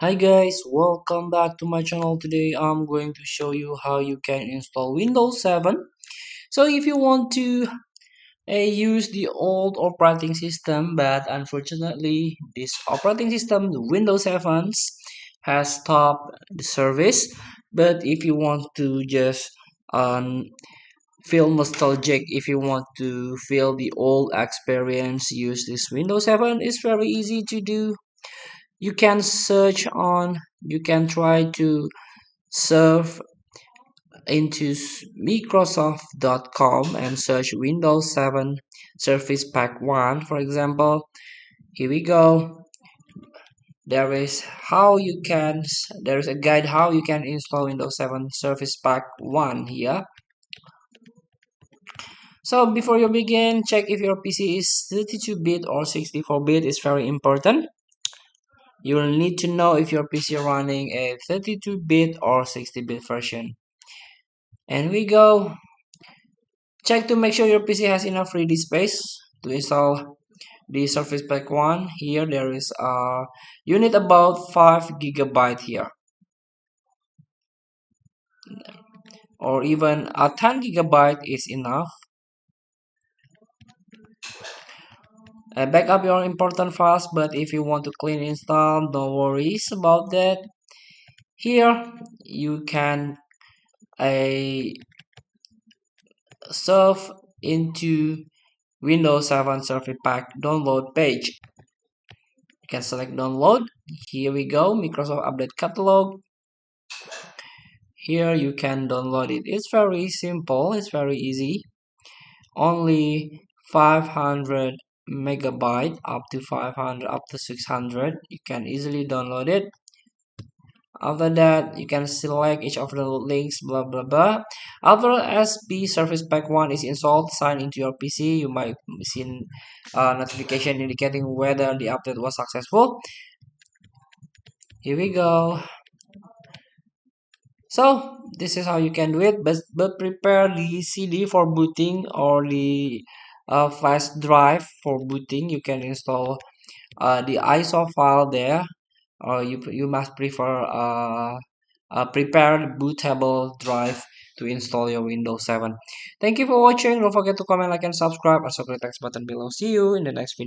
Hi guys, welcome back to my channel. Today I'm going to show you how you can install Windows 7. So if you want to use the old operating system, but unfortunately this operating system, the Windows 7, has stopped the service. But if you want to just um, feel nostalgic, if you want to feel the old experience, use this Windows 7. It's very easy to do. You can try to surf into microsoft.com and search Windows 7 Surface Pack 1, for example. Here we go. There is a guide how you can install Windows 7 Surface Pack 1 here. So before you begin, check if your PC is 32-bit or 64-bit. Is very important. You will need to know if your PC running a 32-bit or 60-bit version. And we go. Check to make sure your PC has enough ready space to install the Surface Pack 1. Here there is you need about 5 GB here, or even a 10 GB is enough. Back up your important files, but if you want to clean install, no worries about that. Here you can uh, surf into Windows 7 Surface Pack download page. You can select download. Here we go, Microsoft Update Catalog. Here you can download it. It's very simple, it's very easy. Only 500 megabyte, up to 500, up to 600. You can easily download it. After that, you can select each of the links, blah blah blah. After SP Surface Pack 1 is installed, sign into your PC. You might see a notification indicating whether the update was successful. Here we go. So this is how you can do it, but prepare the CD for booting, or the flash drive for booting. You can install the ISO file there, or you must prefer a prepared bootable drive to install your Windows 7. Thank you for watching. Don't forget to comment, like, and subscribe. Also click the text button below. See you in the next video.